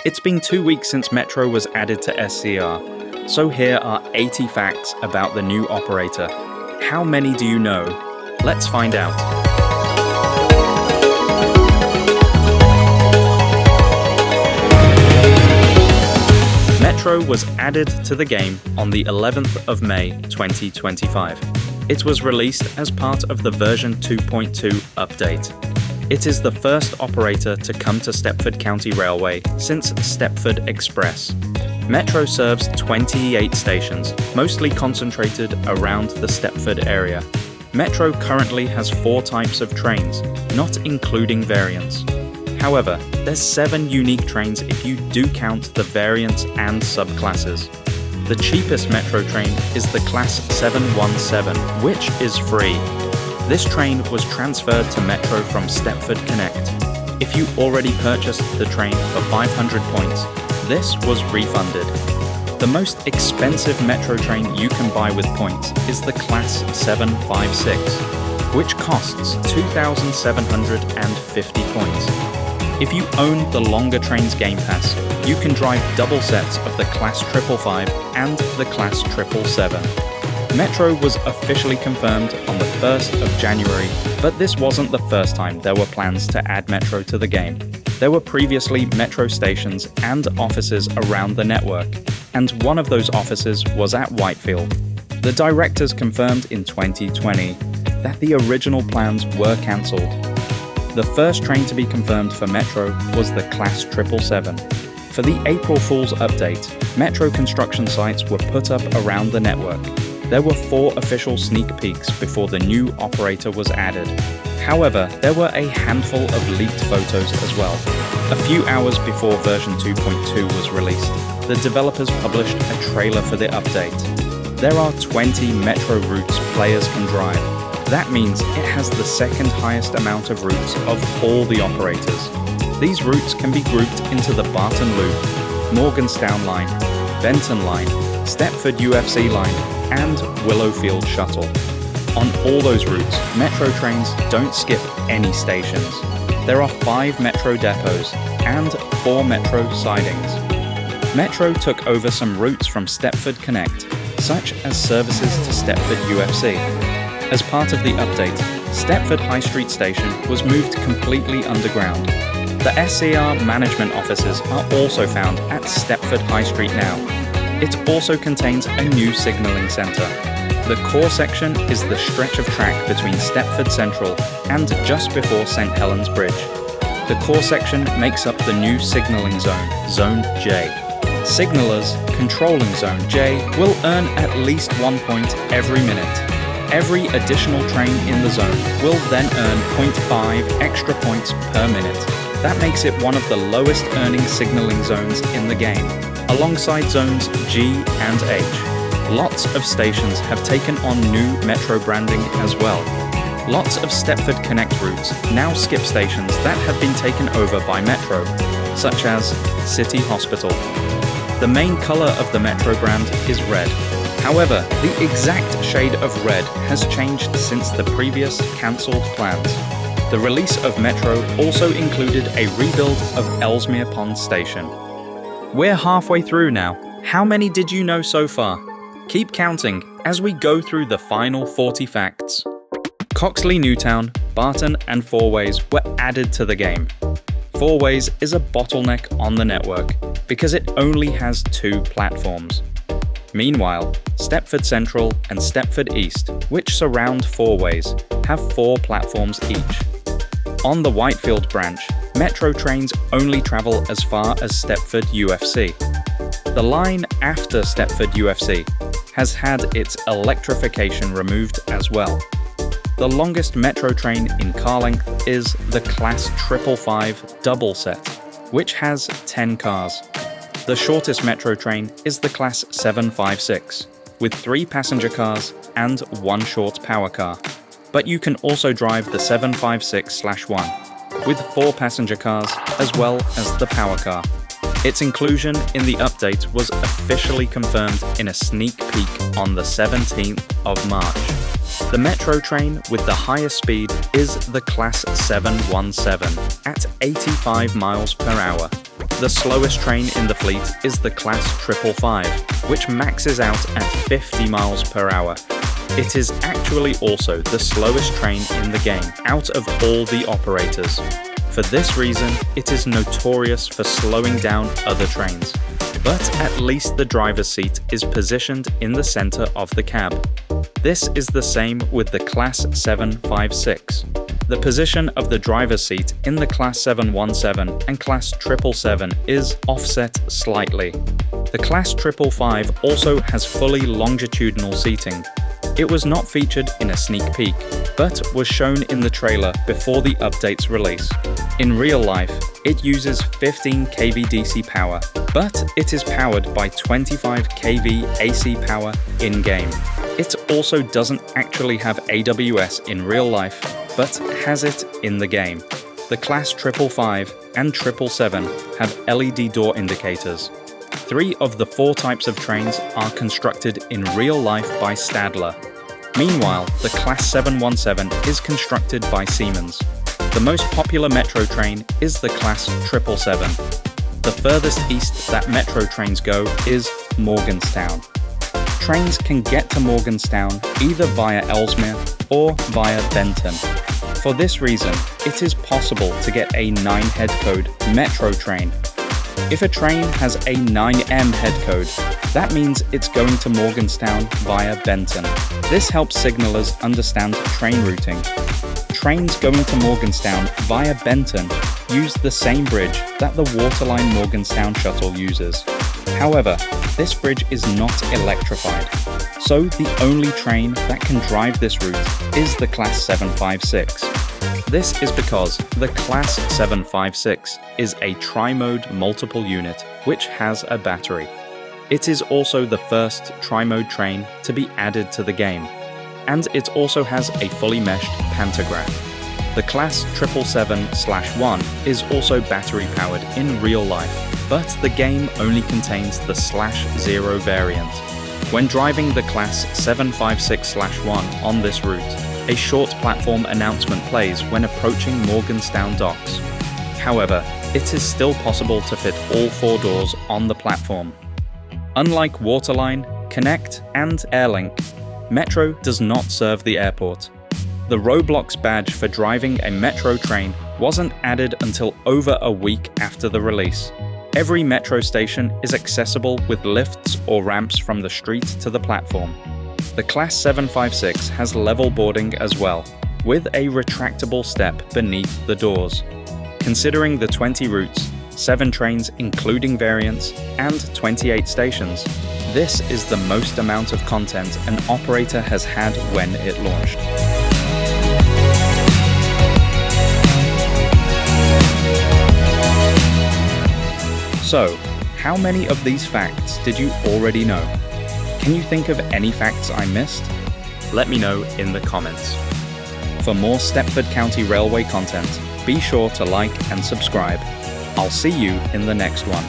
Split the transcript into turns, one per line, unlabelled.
It's been 2 weeks since Metro was added to SCR, so here are 80 facts about the new operator. How many do you know? Let's find out. Metro was added to the game on the 11th of May 2025. It was released as part of the version 2.2 update. It is the first operator to come to Stepford County Railway since Stepford Express. Metro serves 28 stations, mostly concentrated around the Stepford area. Metro currently has 4 types of trains, not including variants. However, there's 7 unique trains if you do count the variants and subclasses. The cheapest Metro train is the Class 717, which is free. This train was transferred to Metro from Stepford Connect. If you already purchased the train for 500 points, this was refunded. The most expensive Metro train you can buy with points is the Class 756, which costs 2,750 points. If you own the longer trains Game Pass, you can drive double sets of the Class 555 and the Class 777. Metro was officially confirmed on the 1st of January, but this wasn't the first time there were plans to add Metro to the game. There were previously Metro stations and offices around the network, and one of those offices was at Whitefield. The directors confirmed in 2020 that the original plans were cancelled. The first train to be confirmed for Metro was the Class 777. For the April Fool's update, Metro construction sites were put up around the network. There were 4 official sneak peeks before the new operator was added. However, there were a handful of leaked photos as well. A few hours before version 2.2 was released, the developers published a trailer for the update. There are 20 Metro routes players can drive. That means it has the second highest amount of routes of all the operators. These routes can be grouped into the Barton Loop, Morgantown Line, Benton Line, Stepford UFC Line, and Willowfield Shuttle. On all those routes, Metro trains don't skip any stations. There are 5 Metro depots and 4 Metro sidings. Metro took over some routes from Stepford Connect, such as services to Stepford UFC. As part of the update, Stepford High Street Station was moved completely underground. The SCR management offices are also found at Stepford High Street now. It also contains a new signalling centre. The core section is the stretch of track between Stepford Central and just before St Helens Bridge. The core section makes up the new signalling zone, Zone J. Signallers controlling Zone J will earn at least 1 point every minute. Every additional train in the zone will then earn 0.5 extra points per minute. That makes it one of the lowest earning signalling zones in the game, alongside zones G and H. Lots of stations have taken on new Metro branding as well. Lots of Stepford Connect routes now skip stations that have been taken over by Metro, such as City Hospital. The main colour of the Metro brand is red. However, the exact shade of red has changed since the previous cancelled plans. The release of Metro also included a rebuild of Ellesmere Pond Station. We're halfway through now. How many did you know so far? Keep counting as we go through the final 40 facts. Coxley Newtown, Barton and Fourways were added to the game. Fourways is a bottleneck on the network because it only has 2 platforms. Meanwhile, Stepford Central and Stepford East, which surround Fourways, have 4 platforms each. On the Whitefield branch, Metro trains only travel as far as Stepford UFC. The line after Stepford UFC has had its electrification removed as well. The longest Metro train in car length is the Class 555 double set, which has 10 cars. The shortest Metro train is the Class 756, with 3 passenger cars and 1 short power car. But you can also drive the 756/1, with 4 passenger cars as well as the power car. Its inclusion in the update was officially confirmed in a sneak peek on the 17th of March. The Metro train with the highest speed is the Class 717 at 85 miles per hour. The slowest train in the fleet is the Class 555, which maxes out at 50 miles per hour. It is actually also the slowest train in the game out of all the operators. For this reason, it is notorious for slowing down other trains. But at least the driver's seat is positioned in the center of the cab. This is the same with the Class 756. The position of the driver's seat in the Class 717 and Class 777 is offset slightly. The Class 555 also has fully longitudinal seating. It was not featured in a sneak peek, but was shown in the trailer before the update's release. In real life, it uses 15 kV DC power, but it is powered by 25 kV AC power in-game. It also doesn't actually have AWS in real life, but has it in the game. The Class 555 and 777 have LED door indicators. 3 of the 4 types of trains are constructed in real life by Stadler. Meanwhile, the Class 717 is constructed by Siemens. The most popular metro train is the Class 777. The furthest east that metro trains go is Morgantown. Trains can get to Morgantown either via Ellesmere or via Benton. For this reason, it is possible to get a 9-head code metro train. If a train has a 9M head code, that means it's going to Morgantown via Benton. This helps signalers understand train routing. Trains going to Morgantown via Benton use the same bridge that the Waterline Morgantown shuttle uses. However, this bridge is not electrified, so the only train that can drive this route is the Class 756. This is because the Class 756 is a tri-mode multiple unit which has a battery. It is also the first tri-mode train to be added to the game, and it also has a fully meshed pantograph. The Class 777/1 is also battery powered in real life, but the game only contains the /0 variant. When driving the Class 756/1 on this route, a short platform announcement plays when approaching Morgantown docks. However, it is still possible to fit all 4 doors on the platform. Unlike Waterline, Connect, and Airlink, Metro does not serve the airport. The Roblox badge for driving a Metro train wasn't added until over a week after the release. Every Metro station is accessible with lifts or ramps from the street to the platform. The Class 756 has level boarding as well, with a retractable step beneath the doors. Considering the 20 routes, 7 trains including variants, and 28 stations, this is the most amount of content an operator has had when it launched. So, how many of these facts did you already know? Can you think of any facts I missed? Let me know in the comments. For more Stepford County Railway content, be sure to like and subscribe. I'll see you in the next one.